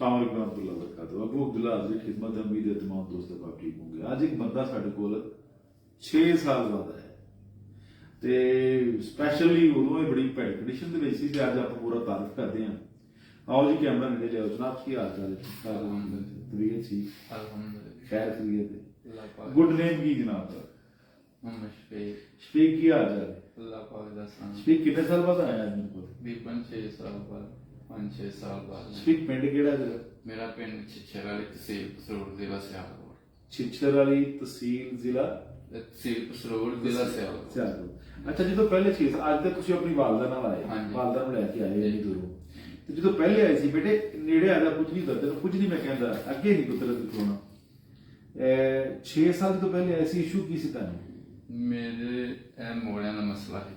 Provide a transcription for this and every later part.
अस्सलाम वालेकुम रहमतुल्लाहि व बरकातहू। अबू अब्दुल्ला हाज़िर खिदमत है, उम्मीद है तमाम दोस्त आप ठीक होंगे। आज एक बंदा साडे कोल 6 साल बाद आया ते स्पैशली उदों ही बड़ी भैड़ी कंडीशन दे विच सी ते अज आपां पूरा तारुफ करदे हां। आओ जी कैमरा नेड़े लियाओ जनाब, की हाल चाल है? तबीयत ठीक? अल्हम्दुलिल्लाह। खैर खैरियत है? अल्लाह पाक। गुड नेम की जनाब दा? मोहम्मद शफीक। शफीक की हाल चाल है? अल्लाह पाक दा सलाम। शफीक कितने साल बाद आया मेरे कोल? तकरीबन 6 साल बाद, 5-6 साल बाद। शफीक पिंड केड़ा तेरा? मेरा पिंड छिछर वाली तहसील पसरोड़ जिला सियालकोट। छिछर वाली तहसील जिला तहसील पसरोड़ जिला सियालकोट। सियालकोट। अच्छा, जो पहले 6 साल अज तक तुसीं अपनी वालदा नाल आए, ਹਾਂਜੀ। वालदा ਨੂੰ ਲੈ ਕੇ ਆਏ ਇੰਨੀ ਦੂਰੋਂ, ਤੇ ਜਦੋਂ ਪਹਿਲੇ ਆਏ ਸੀ ਬੇਟੇ ਨੇੜੇ ਆ ਜਾ, ਕੁਝ ਨਹੀਂ ਕਰਦੇ, ਕੁਝ ਨਹੀਂ ਮੈਂ ਕਹਿੰਦਾ, ਅੱਗੇ ਨਹੀਂ ਕੁਦਰਤ ਕੋਲੋਂ 6 ਸਾਲ ਤੋਂ ਪਹਿਲੇ ਆਏ ਸੀ, ਇਸ਼ੂ ਕੀ ਸੀ ਤੁਹਾਨੂੰ? ਮੇਰੇ ਇਹ ਮੋੜਿਆਂ ਦਾ ਮਸਲਾ ਹੈ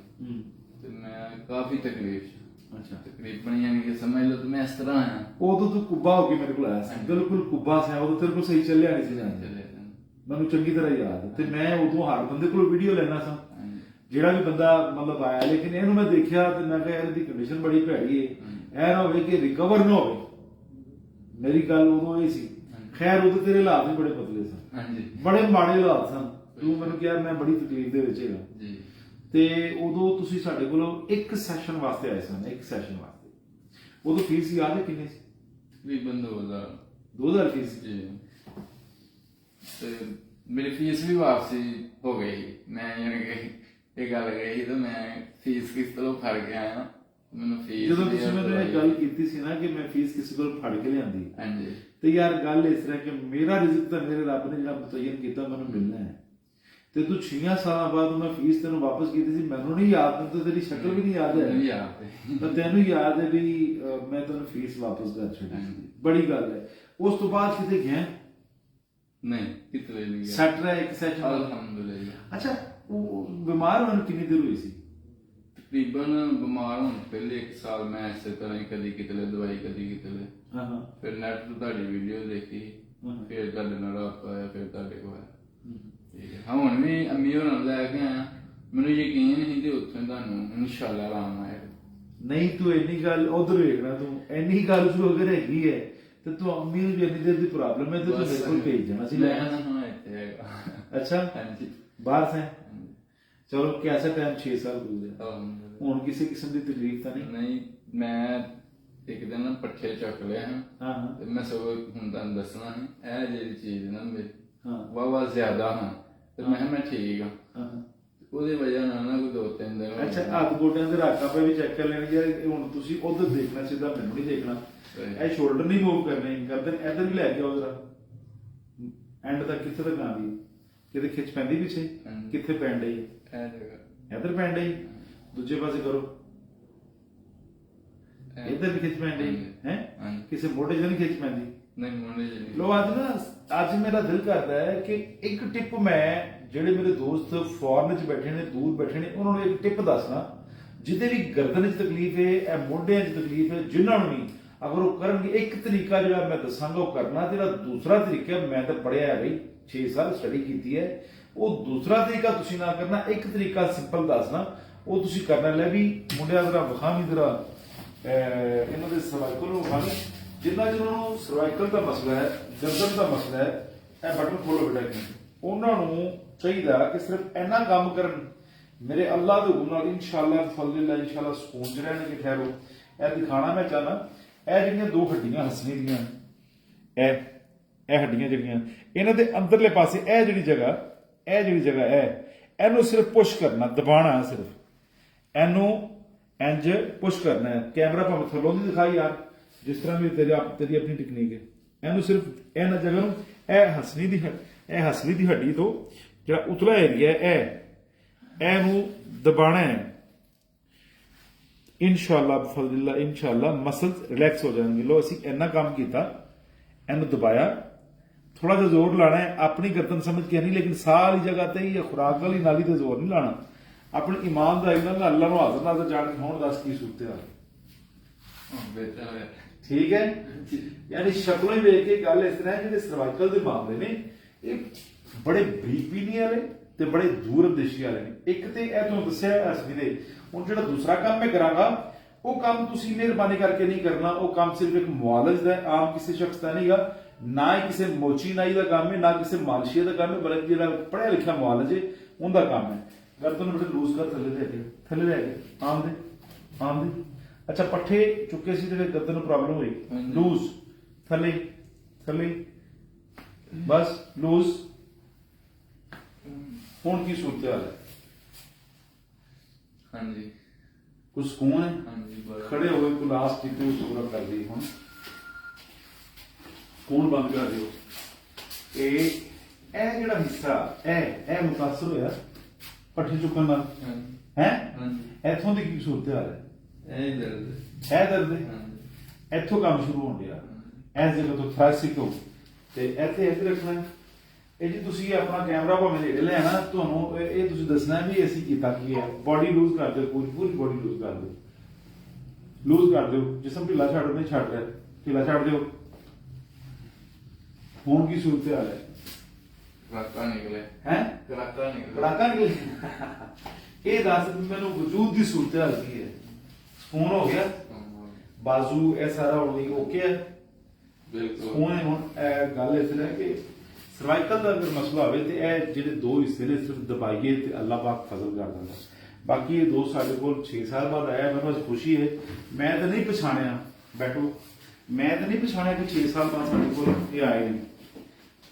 ਤੇ ਮੈਂ ਕਾਫੀ ਤਕਲੀਫ ਚ। ਅੱਛਾ, ਤਕਰੀਬਨ ਯਾਨੀ ਕਿ ਸਮਝ ਲਓ ਮੈਂ ਇਸ ਤਰ੍ਹਾਂ ਆਇਆ ਉਦੋਂ ਤੂੰ ਕੁੱਬਾ ਹੋ ਕੇ ਮੇਰੇ ਕੋਲ ਆਇਆ ਸੀ, ਬਿਲਕੁਲ ਕੁੱਬਾ ਸੀ, ਉਦੋਂ ਤੇਰੇ ਕੋਲ ਸਹੀ ਚੱਲਿਆ ਨਹੀਂ ਸੀ ਜਾਂਦਾ, ਚੱਲੇ ਮੈਨੂੰ ਚੰਗੀ ਤਰ੍ਹਾਂ ਯਾਦ ਹੈ। ਤੇ ਮੈਂ ਉਦੋਂ ਹਰ ਬੰਦੇ ਕੋਲ ਵੀਡੀਓ ਲੈਣਾ ਸਾਂ, ਜਿਹੜਾ ਵੀ ਬੰਦਾ ਮਤਲਬ ਆਇਆ, ਲੇਕਿਨ ਇਹਨੂੰ ਮੈਂ ਦੇਖਿਆ ਤੇ ਮੈਂ ਕਿਹਾ ਇਹਦੀ ਕੰਡੀਸ਼ਨ ਬੜੀ ਭੈੜੀ ਹੈ, ਇਹ ਨਾ ਹੋਵੇ ਕਿ ਰਿਕਵਰ ਨਾ ਹੋਵੇ। ਮੇਰੀ ਗੱਲ ਉਦੋਂ ਇਹ ਸੀ। ਖੈਰ ਉਦੋਂ ਤੇਰੇ ਹਾਲਾਤ ਵੀ ਬੜੇ ਪਤਲੇ ਸਨ, ਹਾਂਜੀ ਬੜੇ ਮਾੜੇ ਹਾਲਾਤ ਸਨ। ਤੂੰ ਮੈਨੂੰ ਕਿਹਾ ਮੈਂ ਬੜੀ ਤਕਲੀਫ ਦੇ ਵਿੱਚ ਹੈਗਾ ਜੀ। ਤੇ ਉਦੋਂ ਤੁਸੀਂ ਸਾਡੇ ਕੋਲੋਂ ਇੱਕ ਸੈਸ਼ਨ ਵਾਸਤੇ ਆਏ ਸਨ, ਇੱਕ ਸੈਸ਼ਨ ਵਾਸਤੇ। ਉਦੋਂ ਫੀਸ ਯਾਦ ਹੈ ਕਿੰਨੀ ਸੀ? ਤਕਰੀਬਨ 2000 ਫੀਸ ਜੀ। ਤੇ ਮੇਰੀ ਫੀਸ ਵੀ ਵਾਪਸੀ ਹੋ ਗਈ। ਮੈਂ ਯਾਨੀ ਕਿ ਇਹ ਗੱਲ ਗਈ ਤਾਂ ਮੈਂ ਫੀਸ ਕਿਸ ਤਰ੍ਹਾਂ ਫੜ ਕੇ ਆਇਆ, ਮੈਨੂੰ ਫੀਸ ਜਦੋਂ ਤੁਸੀਂ ਮੈਨੂੰ ਇਹ ਗੱਲ ਕੀਤੀ ਸੀ ਨਾ ਕਿ ਮੈਂ ਫੀਸ ਕਿਸੇ ਕੋਲ ਫੜ ਕੇ ਲਿਆਂਦੀ, ਹਾਂਜੀ ਤੇ ਯਾਰ ਗੱਲ ਇਸ ਤਰ੍ਹਾਂ ਕਿ ਮੇਰਾ ਰਿਜ਼ਕ ਤਾਂ ਮੇਰੇ ਰੱਬ ਨੇ ਜਿਹੜਾ ਮੁਤੱਯਨ ਕੀਤਾ ਮੈਨੂੰ ਮਿਲਣਾ ਹੈ, ਤੇ ਤੂੰ 6 ਸਾਲਾਂ ਬਾਅਦ ਮੈਂ ਫੀਸ ਤੈਨੂੰ ਵਾਪਸ ਕੀਤੀ ਸੀ, ਮੈਨੂੰ ਨਹੀਂ ਯਾਦ, ਮੈਨੂੰ ਤਾਂ ਤੇਰੀ ਸ਼ਕਲ ਵੀ ਨਹੀਂ ਯਾਦ ਮੈਨੂੰ ਹੈ, ਯਾਦ ਹੈ। ਪਰ ਤੈਨੂੰ ਯਾਦ ਹੈ ਵੀ ਮੈਂ ਤੈਨੂੰ ਫੀਸ ਵਾਪਸ ਕਰ ਛੱਡੀ। ਬੜੀ ਗੱਲ ਹੈ। ਉਸ ਤੋਂ ਬਾਅਦ ਕਿਤੇ ਗਿਆ? ਨਹੀਂ, ਕਿਤੇ ਨਹੀਂ ਗਿਆ। ਸੈਟ ਰਿਹਾ ਇੱਕ ਸੈਸ਼ਨ? ਅਲਹਮਦੁਲਿਲਾ। ਅੱਛਾ, ਉਹ ਬਿਮਾਰ ਹੋਣ ਕਿੰਨੀ ਦੇਰ ਹੋਈ ਸੀ? ਤਕਰੀਬਨ ਬਿਮਾਰ ਹੋਣ ਪਹਿਲੇ 1 ਸਾਲ ਮੈਂ ਇਸੇ ਤਰ੍ਹਾਂ ਹੀ ਕਦੀ ਕਿਤੇ ਦਵਾਈ ਕਦੀ ਕਿਤੇ। ਹਾਂ ਹਾਂ। ਫਿਰ ਨੈਟ ਤੋਂ ਤੁਹਾਡੀ ਵੀਡੀਓ ਦੇਖੀ, ਫਿਰ ਤੁਹਾਡੇ ਨਾਲ ਰਾਬਤਾ ਹੋਇਆ, ਫਿਰ ਤੁਹਾਡੇ ਕੋਲ ਆਇਆ। ਠੀਕ ਹੈ, ਹੁਣ ਵੀ ਅੰਮੀ ਹੋਰਾਂ ਨੂੰ ਲੈ ਕੇ ਆਇਆ, ਮੈਨੂੰ ਯਕੀਨ ਨਹੀਂ ਤੇ ਉੱਥੇ ਤੁਹਾਨੂੰ ਇਨਸ਼ਾਅੱਲਾ ਆਰਾਮ ਆਏਗਾ। ਨਹੀਂ, ਤੂੰ ਇੰਨੀ ਗੱਲ ਉਧਰ ਵੇਖਣਾ, ਤੂੰ ਇੰਨੀ ਗੱਲ ਜੋ ਅਗਰ ਹੈਗੀ ਹੈ ਤੇ ਤੂੰ ਅੰਮੀ ਨੂੰ ਵੀ ਇੰਨੀ ਦੇਰ ਦੀ ਪ੍ਰੋਬਲਮ ਹੈ ਤੇ ਤੂੰ ਮੇਰੇ ਕੋਲ ਭੇਜ ਜਾਣਾ ਸੀ। ਮੈਂ ਹਾਂ ਇੱਥੇ ਹੈਗਾ। ਅੱਛਾ, ਹਾਂਜੀ ਬਾਹਰ ਸੇ ਚਲੋ, ਕਿਹਦਾ ਟਾਈਮ 6 ਸਾਲ ਗੁਜ਼ਰਿਆ, ਅਲਹਮਦੁਲਿਲਾ। ਹੁਣ ਕਿਸੇ ਕਿਸਮ ਦੀ ਤਕਲੀਫ ਤਾਂ ਨਹੀਂ? ਨਹੀਂ, ਮੈਂ ਇੱਕ ਦਿਨ ਨਾ ਪੱਠੇ ਚੱਕ ਲਿਆ ਹਾਂ ਹਾਂ ਹਾਂ ਤੇ ਮੈਂ ਸਗੋਂ ਹੁਣ ਤੁਹਾਨੂੰ ਦੱਸਣਾ ਹੈ, ਇਹ ਜਿਹੜੀ ਚੀਜ਼ ਨਾ ਮੇਰੀ ਹਾਂ ਵਾਵਾ ਜ਼ਿਆਦਾ ਹਾਂ ਤੇ ਮੈਂ ਕਿਹਾ ਮੈਂ ਠੀਕ ਹਾਂ। ਹਾਂ। ਉਹਦੀ ਵਜ੍ਹਾ ਨਾਲ ਨਾ ਕੋਈ 2-3 ਦਿਨ ਅੱਛਾ, ਹੱਥ ਗੋਡਿਆਂ ਦੇ ਰਾਕਾਂ ਪੇ ਵੀ ਚੈੱਕ ਕਰ ਲੈਣੀ ਯਾਰ। ਇਹ ਹੁਣ ਤੁਸੀਂ ਉਧਰ ਦੇਖਣਾ, ਸਿੱਧਾ ਮੈਨੂੰ ਨਹੀਂ ਦੇਖਣਾ। ਇਹ ਸ਼ੋਲਡਰ ਨਹੀਂ ਮੂਵ ਕਰਨੇ, ਕਰਦੇ ਇੱਧਰ ਵੀ ਲੈ ਕੇ ਆਓ ਜਰਾ, ਐਂਡ ਤੱਕ ਕਿੱਥੇ ਤੱਕ ਆਉਂਦੀ, ਕਿਤੇ ਖਿੱਚ ਪੈਂਦੀ ਪਿੱਛੇ, ਕਿੱਥੇ ਪੈਣ ਡਈ? ਇਹ ਜਗ੍ਹਾ ਇੱਧਰ ਪੈਣ ਡਈ। ਦੂਜੇ ਪਾਸੇ ਕਰੋ, ਇੱਧਰ ਵੀ ਖਿੱਚ ਪੈਣ ਡਈ ਹੈ, ਕਿਸੇ ਮੋਢੇ 'ਚ ਨਹੀਂ ਖਿੱਚ ਪੈਂਦੀ? ਨਹੀਂ ਮੁੰਡੇ ਜੀ ਨਹੀਂ। ਲੋ ਅੱਜ ਮੇਰਾ ਦਿਲ ਕਰਦਾ ਹੈ ਕਿ ਇੱਕ ਟਿਪ ਮੈਂ, ਜਿਹੜੇ ਮੇਰੇ ਦੋਸਤ ਫੋਰਨ 'ਚ ਬੈਠੇ ਨੇ, ਦੂਰ ਬੈਠੇ ਨੇ, ਉਹਨਾਂ ਨੂੰ ਇੱਕ ਟਿਪ ਦੱਸਣਾ, ਜਿਹਦੇ ਵੀ ਗਰਦਨ 'ਚ ਤਕਲੀਫ ਹੈ, ਇਹ ਮੋਢਿਆਂ 'ਚ ਤਕਲੀਫ ਹੈ, ਜਿਨ੍ਹਾਂ ਨੂੰ ਵੀ ਅਗਰ ਉਹ ਕਰਨਗੇ, ਇੱਕ ਤਰੀਕਾ ਜਿਹੜਾ ਮੈਂ ਦੱਸਾਂਗਾ ਉਹ ਕਰਨਾ। ਜਿਹੜਾ ਦੂਸਰਾ ਤਰੀਕਾ ਮੈਂ ਤਾਂ ਪੜ੍ਹਿਆ ਹੈ ਬਈ, 6 ਸਾਲ ਸਟੱਡੀ ਕੀਤੀ ਹੈ, ਉਹ ਦੂਸਰਾ ਤਰੀਕਾ ਤੁਸੀਂ ਨਾ ਕਰਨਾ, ਇੱਕ ਤਰੀਕਾ ਸਿੰਪਲ ਦੱਸਣਾ, ਉਹ ਤੁਸੀਂ ਕਰਨਾ। ਲੈ ਵੀ ਮੁੰਡਿਆਂ ਜ਼ਰਾ ਵਿਖਾਵੀਂ, ਜ਼ਰਾ ਇਹਨਾਂ ਦੇ ਸਰਵਾਈਕਲ ਨੂੰ ਵਿਖਾਵੀਂ, ਜਿਨ੍ਹਾਂ ਨੂੰ ਸਰਵਾਈਕਲ ਦਾ ਮਸਲਾ ਹੈ, ਗਰਦਨ ਦਾ ਮਸਲਾ ਹੈ, ਇਹ ਬਟਨ ਖੋਲੋ ਬੇਟਾ, ਉਹਨਾਂ ਨੂੰ ਚਾਹੀਦਾ ਕਿ ਸਿਰਫ ਇੰਨਾ ਕੰਮ ਕਰਨ, ਮੇਰੇ ਅੱਲਾ ਦੇ ਹੁਕਮ ਨਾਲ ਇਨਸ਼ਾਅੱਲਾ ਫਜ਼ਲਿल्लाह ਇਨਸ਼ਾਅੱਲਾ ਸਕੂਨ ਚ ਰਹਿਣਗੇ। ਠਹਿਰੋ, ਇਹ ਦਿਖਾਣਾ ਮੈਂ ਚਾਹਨਾ, ਇਹ ਜਿਹੜੀਆਂ 2 ਹੱਡੀਆਂ ਹੱਸਣੀ ਦੀਆਂ, ਇਹ ਹੱਡੀਆਂ ਜਿਹੜੀਆਂ ਇਹਨਾਂ ਦੇ ਅੰਦਰਲੇ ਪਾਸੇ, ਇਹ ਜਿਹੜੀ ਜਗ੍ਹਾ ਹੈ, ਇਹਨੂੰ ਸਿਰਫ ਪੁਸ਼ ਕਰਨਾ, ਦਬਾਣਾ ਹੈ, ਸਿਰਫ ਇਹਨੂੰ ਇੰਜ ਪੁਸ਼ ਕਰਨਾ ਹੈ। ਕੈਮਰਾ ਭਾਵੇਂ ਥੱਲੋਂ ਦੀ ਦਿਖਾ ਯਾਰ, ਜਿਸ ਤਰ੍ਹਾਂ ਵੀ ਤੇਰੀ ਆਪਣੀ ਟੈਕਨੀਕ ਹੈ। ਇਹਨੂੰ ਸਿਰਫ ਇਹਨਾਂ ਜਗ੍ਹਾ ਨੂੰ, ਇਹ ਹਸਲੀ ਦੀ ਹੱਡੀ ਤੋਂ ਜਿਹੜਾ ਉਤਲਾ ਏਰੀਆ ਹੈ, ਇਹਨੂੰ ਦਬਾਣਾ ਹੈ। ਇਨਸ਼ਾਅੱਲਾ ਬਫਜ਼ਲਿल्लाह ਇਨਸ਼ਾਅੱਲਾ ਮਸਲਸ ਰਿਲੈਕਸ ਹੋ ਜਾਣਗੇ। ਲੋ ਅਸੀਂ ਇੰਨਾ ਕੰਮ ਕੀਤਾ, ਇਹਨੂੰ ਦਬਾਇਆ, ਥੋੜਾ ਜਿਹਾ ਜ਼ੋਰ ਲਾਣਾ ਹੈ, ਆਪਣੀ ਗਰਦਨ ਸਮਝ ਕੇ ਨਹੀਂ, ਲੇਕਿਨ ਸਾਹ ਵਾਲੀ ਜਗ੍ਹਾ ਤੇ ਜਾਂ ਖੁਰਾਕ ਵਾਲੀ ਨਾਲੀ ਤੇ ਜ਼ੋਰ ਨਹੀਂ ਲਾਣਾ। ਆਪਣੀ ਇਮਾਨਦਾਰੀ ਨਾਲ ਅੱਲਾ ਨੂੰ ਹਾਜ਼ਰ ਨਾਜ਼ਰ ਜਾਣ ਕੇ ਹੁਣ ਦੱਸ ਕੀ ਸੂਰਤ ਹਾਲ? ਠੀਕ ਹੈ, ਯਾਨੀ ਸ਼ਕਲੋਂ ਹੀ ਵੇਖ ਕੇ ਗੱਲ ਇਸ ਤਰ੍ਹਾਂ ਹੈ, ਜਿਹੜੇ ਸਰਵਾਈਕਲ ਦੇ ਮਾਮਲੇ ਨੇ ਇਹ ਬੜੇ ਬਰੀਕਬੀਨੀ ਵਾਲੇ ਤੇ ਬੜੇ ਦੂਰਅੰਦੇਸ਼ੀ ਵਾਲੇ ਨੇ। ਇੱਕ ਤੇ ਇਹ ਤੁਹਾਨੂੰ ਦੱਸਿਆ ਅਸਲੀ ਦੇ। ਹੁਣ ਜਿਹੜਾ ਦੂਸਰਾ ਕੰਮ ਮੈਂ ਕਰਾਂਗਾ, ਉਹ ਕੰਮ ਤੁਸੀਂ ਮਿਹਰਬਾਨੀ ਕਰਕੇ ਨਹੀਂ ਕਰਨਾ। ਉਹ ਕੰਮ ਸਿਰਫ ਇੱਕ ਮੁਆਲਜ ਦਾ ਹੈ, ਆਮ ਕਿਸੇ ਸ਼ਖਸ ਦਾ ਨਹੀਂਗਾ, ਨਾ ਹੀ ਕਿਸੇ ਮੋਚੀ ਨਾਈ ਦਾ ਕੰਮ ਹੈ, ਨਾ ਕਿਸੇ ਮਾਲਸ਼ੀਆ ਦਾ ਕੰਮ ਹੈ, ਬਲਕਿ ਜਿਹੜਾ ਪੜ੍ਹਿਆ ਲਿਖਿਆ ਮੁਆਲਜ ਹੈ ਉਹਦਾ ਕੰਮ ਹੈ। ਗਰਦਨ ਨੂੰ ਬੜੇ ਲੂਜ਼ ਕਰ, ਥੱਲੇ ਲੈ ਕੇ ਆਮ ਦੇ। ਅੱਛਾ, ਪੱਠੇ ਚੁੱਕੇ ਸੀ ਤੇ ਫਿਰ ਗਰਦਨ ਨੂੰ ਪ੍ਰੋਬਲਮ ਹੋਈ, ਲੂਜ਼ ਥੱਲੇ ਬਸ ਲੂਜ਼। ਹੁਣ ਕੀ ਸੂਰਤ ਹਾਲ ਹੈ? ਹਾਂਜੀ, ਕੁਝ ਸਕੂਨ ਹੈ? ਹਾਂਜੀ, ਖੜੇ ਹੋਏ ਕੋਈ ਲਾਸਟ ਕਿਤੇ ਸੂਰਤ ਕਰ ਲਈ, ਹੁਣ ਸਕੂਨ ਬੰਦ ਕਰ ਦਿਓ। ਇਹ ਜਿਹੜਾ ਹਿੱਸਾ ਇਹ ਮੁਤਾਸਰ ਹੋਇਆ ਪੱਠੇ ਚੁੱਕਣ ਨਾਲ ਹੈ, ਇੱਥੋਂ ਦੀ ਕੀ ਸੂਰਤ ਹਾਲ ਹੈ? ਇਹ ਦਰਦ ਇੱਥੋਂ ਕੰਮ ਸ਼ੁਰੂ ਹੋਣ ਡਿਆ, ਇਸ ਜਗ੍ਹਾ ਤੋਂ ਥਾਈਸਿਕ ਹੋ ਤੇ ਇੱਥੇ ਰੱਖਣਾ। ਇਹ ਜੀ ਤੁਸੀਂ ਆਪਣਾ ਕੈਮਰਾ ਭਾਵੇਂ ਨੇੜੇ ਲੈ ਆਣਾ, ਤੁਹਾਨੂੰ ਇਹ ਤੁਸੀਂ ਦੱਸਣਾ ਵੀ ਅਸੀਂ ਕੀਤਾ ਕੀ ਹੈ। ਬੋਡੀ ਲੂਜ਼ ਕਰ ਦਿਓ, ਪੂਰੀ ਬੋਡੀ ਲੂਜ਼ ਕਰ ਦਿਓ। ਜਿਸਮ ਢਿੱਲਾ ਛੱਡ ਨਹੀਂ ਛੱਡ ਰਿਹਾ, ਢਿੱਲਾ ਛੱਡ ਦਿਓ। ਹੁਣ ਕੀ ਸੂਰਤ ਹਾਲ ਹੈ? ਕੜਾਕਾ ਨਿਕਲੇ ਕੜਾਕਾ ਨਿਕਲੇ। ਇਹ ਦੱਸ ਮੈਨੂੰ ਵਜੂਦ ਦੀ ਸੂਰਤ ਹਾਲ ਕੀ ਹੈ? ਸਕੂਨ ਹੋ ਗਿਆ? ਬਾਜ਼ੂ ਇਹ ਸਾਰਾ ਹੁਣ ਓਕੇ ਹੈ? ਬਿਲਕੁਲ ਸਕੂਨ ਹੈ। ਹੁਣ ਇਹ ਗੱਲ ਇਸ ਤਰ੍ਹਾਂ ਕਿ ਸਰਵਾਈਕਲ ਦਾ ਅਗਰ ਮਸਲਾ ਹੋਵੇ ਤੇ ਇਹ ਜਿਹੜੇ ਦੋ ਹਿੱਸੇ ਨੇ ਸਿਰਫ ਦਬਾਈਏ ਤੇ ਅੱਲਾਹ ਪਾਕ ਫਜ਼ਲ ਕਰ ਦਿੰਦਾ। ਬਾਕੀ ਇਹ ਦੋ ਸਾਡੇ ਕੋਲ 6 ਸਾਲ ਬਾਅਦ ਆਇਆ, ਮੈਨੂੰ ਅੱਜ ਖੁਸ਼ੀ ਹੈ। ਮੈਂ ਤਾਂ ਨਹੀਂ ਪਛਾਣਿਆ, ਬੈਠੋ, ਮੈਂ ਤਾਂ ਨਹੀਂ ਪਛਾਣਿਆ ਕਿ 6 ਸਾਲ ਬਾਅਦ ਸਾਡੇ ਕੋਲ ਇਹ ਆਏ ਨੇ।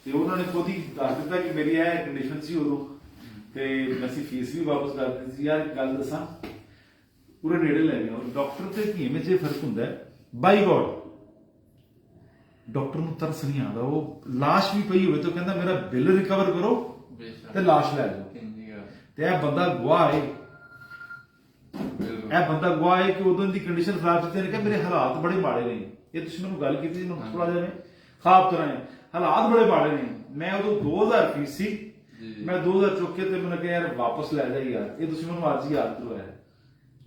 ਤੇ ਉਹਨਾਂ ਨੇ ਖੁਦ ਹੀ ਦੱਸ ਦਿੱਤਾ ਕਿ ਮੇਰੀ ਇਹ ਕੰਡੀਸ਼ਨ ਸੀ ਉਦੋਂ, ਤੇ ਅਸੀਂ ਫੀਸ ਵੀ ਵਾਪਸ ਕਰ ਦਿੱਤੀ ਸੀ। ਯਾਰ ਗੱਲ ਦੱਸਾਂ, ਪੂਰੇ ਨੇੜੇ ਲੈ ਗਿਆ। ਡਾਕਟਰ ਤੇ ਧੀਮੇ ਜੇ ਫਰਕ ਹੁੰਦਾ ਹੈ। ਬਾਈ ਗੋਡ, ਡਾਕਟਰ ਨੂੰ ਤਰਸ ਨਹੀਂ ਆਉਂਦਾ। ਉਹ ਲਾਸ਼ ਵੀ ਪਈ ਹੋਵੇ ਤਾਂ ਕਹਿੰਦਾ ਮੇਰਾ ਬਿੱਲ ਰਿਕਵਰ ਕਰੋ ਤੇ ਲਾਸ਼ ਲੈ ਜਾਓ। ਤੇ ਇਹ ਬੰਦਾ ਗਵਾਹ ਹੈ, ਕਿ ਉਦੋਂ ਦੀ ਕੰਡੀਸ਼ਨ ਖਰਾਬ ਸੀ। ਨੇ ਕਿਹਾ ਮੇਰੇ ਹਾਲਾਤ ਬੜੇ ਮਾੜੇ ਨੇ। ਇਹ ਤੁਸੀਂ ਮੈਨੂੰ ਗੱਲ ਕੀਤੀ ਮੈਨੂੰ ਥੋੜਾ ਜਿਹਾ ਖਾਬ ਤਰ੍ਹਾਂ ਹੈ, ਹਾਲਾਤ ਬੜੇ ਮਾੜੇ ਨੇ। ਮੈਂ ਉਦੋਂ 2000 ਫੀਸ ਸੀ, ਮੈਂ 2000 ਚੁੱਕ ਕੇ ਤੇ ਮੈਨੂੰ ਕਿਹਾ ਯਾਰ ਵਾਪਸ ਲੈ ਜਾ ਯਾਰ। ਇਹ ਤੁਸੀਂ ਮੈਨੂੰ ਅੱਜ ਹੀ ਯਾਦ ਕਰਵਾਇਆ।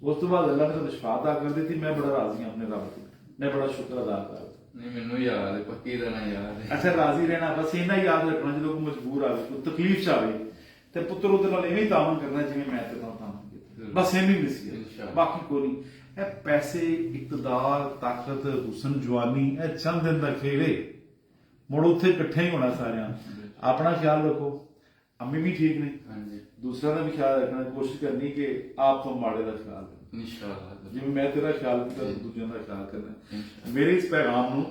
ਉਸ ਤੋਂ ਬਾਅਦ ਅੱਲਾਹ ਨੇ ਮੈਨੂੰ ਸ਼ਫਾ ਅਤਾ ਕਰ ਦਿੱਤੀ। ਮੈਂ ਬੜਾ ਰਾਜ਼ੀ ਹਾਂ ਆਪਣੇ ਰੱਬ ਤੋਂ, ਮੈਂ ਬੜਾ ਸ਼ੁਕਰ ਅਦਾ ਕਰਦਾ। ਨਹੀਂ, ਮੈਨੂੰ ਯਾਦ ਹੈ, ਪੱਕੀ ਤਰ੍ਹਾਂ ਯਾਦ ਹੈ। ਅੱਛਾ, ਰਾਜ਼ੀ ਰਹਿਣਾ, ਬਸ ਇੰਨਾ ਯਾਦ ਰੱਖਣਾ ਜਦੋਂ ਕੋਈ ਮਜਬੂਰ ਆਵੇ, ਕੋਈ ਤਕਲੀਫ ਚ ਆਵੇ ਤੇ ਪੁੱਤਰ ਉਹਦੇ ਨਾਲ ਐਵੇਂ ਹੀ ਤਾਮਨ ਕਰਨਾ ਜਿਵੇਂ ਮੈਂ ਤੇ ਤਾਮਨ ਕੀਤਾ, ਬਸ ਐਵੇਂ ਮਿਸੀ। ਬਾਕੀ ਕੋਈ ਨਹੀਂ। ਇਹ ਪੈਸੇ, ਇਕਤਦਾਰ, ਤਾਕਤ, ਹੁਸਨ, ਜਵਾਨੀ, ਇਹ ਚੰਦ ਦਿਨ ਦਾ ਖੇੜੇ, ਮੁੜ ਉੱਥੇ ਇਕੱਠੇ ਹੀ ਹੋਣਾ ਸਾਰਿਆਂ। ਆਪਣਾ ਖਿਆਲ ਰੱਖੋ, ਅੰਮੀ ਵੀ ਠੀਕ ਨੇ, ਦੂਸਰਿਆਂ ਦਾ ਵੀ ਖਿਆਲ ਰੱਖਣਾ। ਕੋਸ਼ਿਸ਼ ਕਰਨੀ ਕਿ ਆਪ ਤੋਂ ਮਾੜੇ ਦਾ ਖਿਆਲ ਰੱਖੋ, ਇਨਸ਼ਾਅੱਲਾ। ਜਿਵੇਂ ਮੈਂ ਤੇਰਾ ਖਿਆਲ ਕੀਤਾ, ਦੂਜਿਆਂ ਦਾ ਖਿਆਲ ਕਰਨਾ। ਮੇਰੇ ਇਸ ਪੈਗਾਮ ਨੂੰ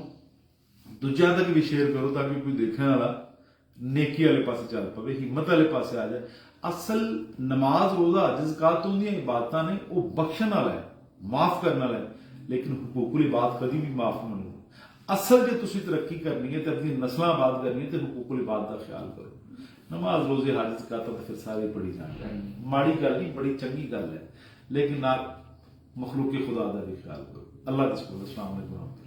ਦੂਜਿਆਂ ਤੱਕ ਵੀ ਸ਼ੇਅਰ ਕਰੋ ਤਾਂ ਕਿ ਕੋਈ ਦੇਖਣ ਵਾਲਾ ਨੇਕੀ ਵਾਲੇ ਪਾਸੇ ਚੱਲ ਪਵੇ, ਹਿੰਮਤ ਵਾਲੇ ਪਾਸੇ ਆ ਜਾਏ। ਅਸਲ ਨਮਾਜ਼, ਰੋਜ਼ਾ, ਹਜ, ਜ਼ਕਾਤ ਦੀਆਂ ਇਬਾਦਤਾਂ ਨੇ, ਉਹ ਬਖਸ਼ਣ ਵਾਲਾ ਹੈ, ਮਾਫ ਕਰਨ ਵਾਲਾ ਹੈ। ਲੇਕਿਨ ਹਕੂਕੁਲ ਇਬਾਦ ਕਦੀ ਵੀ ਮਾਫ ਨਹੀਂ ਹੋਣੀ। ਅਸਲ ਜੇ ਤੁਸੀਂ ਤਰੱਕੀ ਕਰਨੀ ਹੈ ਤੇ ਆਪਣੀ ਨਸਲਾਂ ਆਬਾਦ ਕਰਨੀ ਹੈ ਤੇ ਹਕੂਕੁਲ ਇਬਾਦ ਦਾ ਖਿਆਲ ਕਰੋ। ਨਮਾਜ਼, ਰੋਜ਼ੇ, ਹਜ, ਜ਼ਕਾਤ ਤਾਂ ਫਿਰ ਸਾਰੇ ਪੜੀ ਜਾਣ, ਮਾੜੀ ਗੱਲ ਨਹੀਂ, ਬੜੀ ਚੰਗੀ ਗੱਲ ਹੈ। ਲੇਕਿਨ ਨਾਲ ਮਖਲੂਕ ਖੁਦਾ ਦਾ ਵੀ ਖਿਆਲ ਕਰੋ। ਅੱਲਾਹ ਦੇ ਸ਼ੁਕਰ। अस्सलाम वालेकुम।